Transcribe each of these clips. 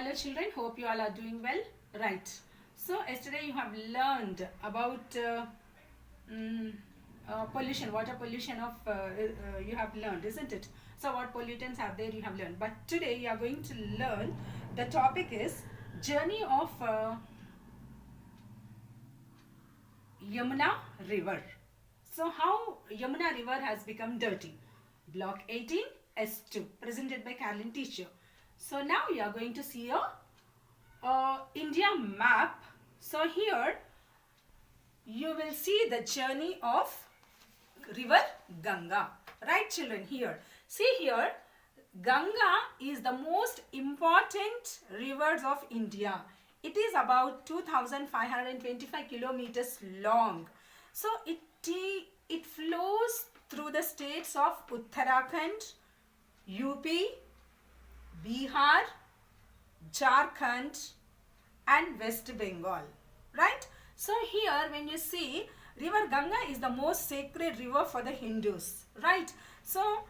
Hello children, hope you all are doing well. Right. So yesterday you have learned about pollution, water pollution you have learned, isn't it? So what pollutants are there you have learned. But today you are going to learn, the topic is journey of Yamuna River. So how Yamuna River has become dirty. Block 18 S2 presented by Carolyn teacher. So now you are going to see a India map. So here you will see the journey of river Ganga. Right children, here. See here, Ganga is the most important rivers of India. It is about 2525 kilometers long. So it flows through the states of Uttarakhand, UP, Bihar, Jharkhand and West Bengal. Right? So here when you see, river Ganga is the most sacred river for the Hindus. Right? So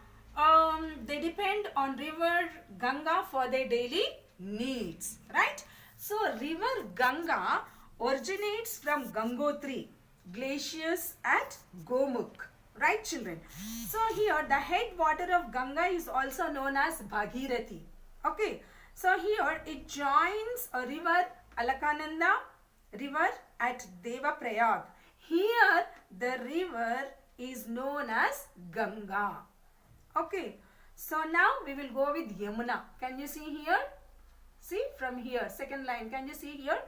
they depend on river Ganga for their daily needs. Right? So river Ganga originates from Gangotri glaciers at Gomukh. Right children? So here the headwater of Ganga is also known as Bhagirathi. Okay. So here it joins a river Alakananda river at Devaprayag. Here the river is known as Ganga. Okay. So now we will go with Yamuna. Can you see here? See from here, second line. Can you see here?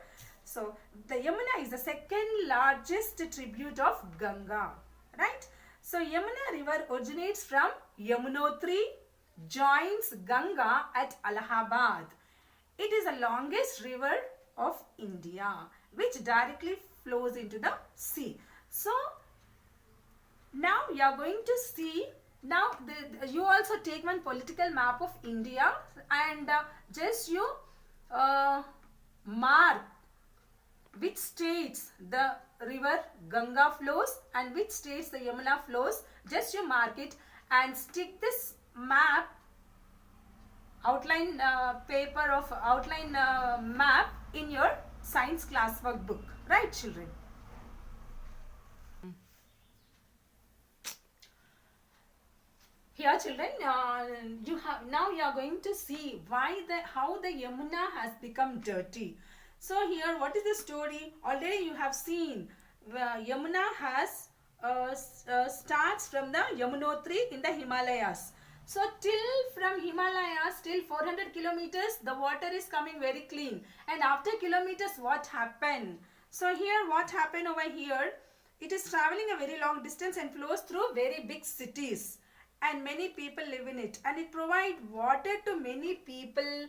So the Yamuna is the second largest tribute of Ganga. Right? So Yamuna river originates from Yamunotri, joins Ganga at Allahabad. It is the longest river of India which directly flows into the sea. So now you are going to see, now you also take one political map of India and just you mark which states the river Ganga flows and which states the Yamuna flows. Just you mark it and stick this map, outline map in your science classwork book. Right children? Here children, you are going to see how the Yamuna has become dirty. So here what is the story? Already you have seen Yamuna has starts from the Yamunotri in the Himalayas. So from Himalayas till 400 kilometers the water is coming very clean. And after kilometers what happened? So here what happened over here? It is traveling a very long distance and flows through very big cities. And many people live in it. And it provides water to many people,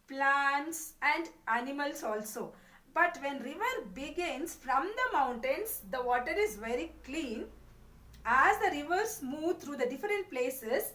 plants and animals also. But when river begins from the mountains, the water is very clean. As the rivers move through the different places,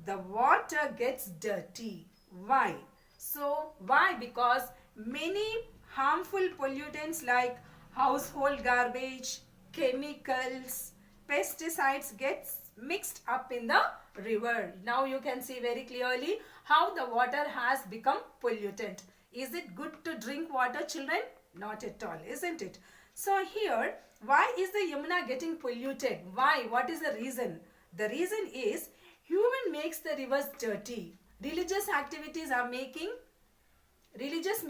the water gets dirty. Why? So why? Because many harmful pollutants like household garbage, chemicals, pesticides gets mixed up in the river. Now you can see very clearly how the water has become polluted. Is it good to drink water, children? Not at all, isn't it? So here, why is the Yamuna getting polluted? Why? What is the reason? The reason is human makes the rivers dirty. Religious activities are making, religious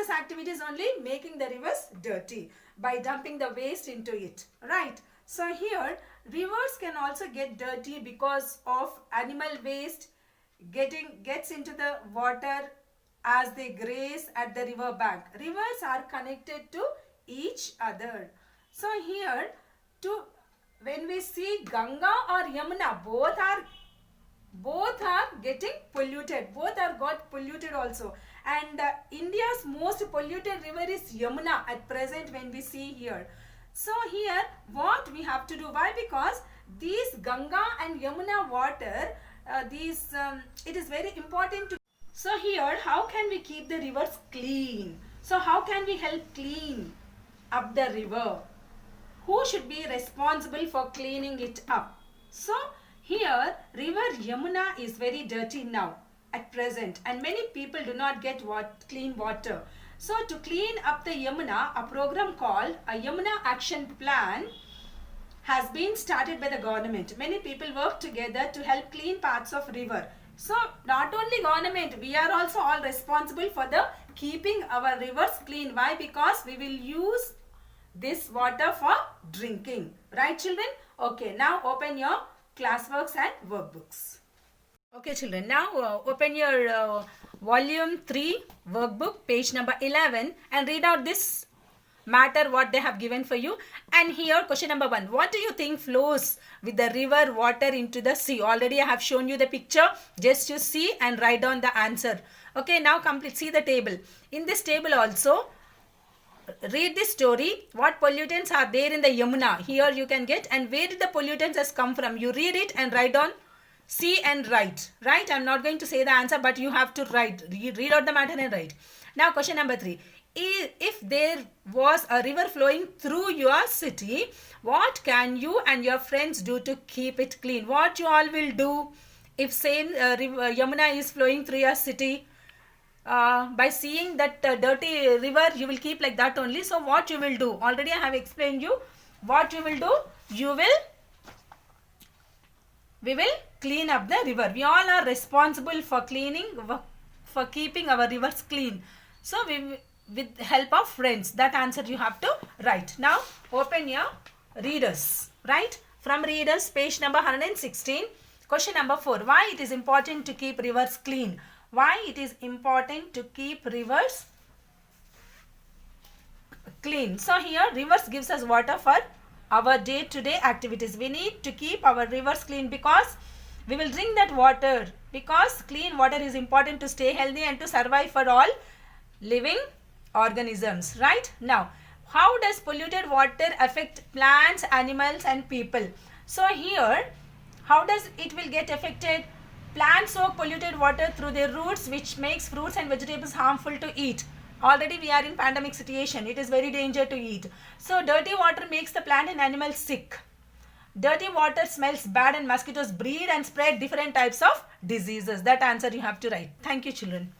activities only making the rivers dirty by dumping the waste into it. Right? So here, rivers can also get dirty because of animal waste gets into the water as they graze at the river bank. Rivers are connected to each other. So here, when we see Ganga or Yamuna, both are getting polluted. Both are got polluted also. And India's most polluted river is Yamuna at present when we see here. So here what we have to do? Why? Because these Ganga and Yamuna water, it is very important to. So here how can we keep the rivers clean? So how can we help clean up the river? Who should be responsible for cleaning it up? So here river Yamuna is very dirty now. at present, and many people do not get clean water. So to clean up the Yamuna, a program called a Yamuna Action Plan has been started by the government. Many people work together to help clean parts of river. So not only government, we are also all responsible for the keeping our rivers clean. Why? Because we will use this water for drinking. Right, children? Okay, now open your classworks and workbooks. Okay, children, now open your volume 3 workbook, page number 11, and read out this matter what they have given for you. And here question number 1, what do you think flows with the river water into the sea? Already I have shown you the picture. Just you see and write down the answer. Okay, now see the table. In this table also, read this story. What pollutants are there in the Yamuna? Here you can get, and where did the pollutants has come from? You read it and write down. See and write. Right? I am not going to say the answer, but you have to write. Read out the matter and write. Now question number 3. If there was a river flowing through your city, what can you and your friends do to keep it clean? What you all will do if same Yamuna is flowing through your city? By seeing that dirty river, you will keep like that only. So what you will do? Already I have explained you. What you will do? We will clean up the river. We all are responsible for for keeping our rivers clean. So with help of friends. That answer you have to write. Now open your readers. Right? From readers, page number 116. Question number 4. Why it is important to keep rivers clean? Why it is important to keep rivers clean? So here rivers gives us water for our day-to-day activities. We need to keep our rivers clean because we will drink that water, because clean water is important to stay healthy and to survive for all living organisms. Right? Now, how does polluted water affect plants, animals and people? So here, how does it will get affected? Plants soak polluted water through their roots, which makes fruits and vegetables harmful to eat. Already we are in pandemic situation. It is very dangerous to eat. So dirty water makes the plant and animal sick. Dirty water smells bad and mosquitoes breed and spread different types of diseases. That answer you have to write. Thank you, children.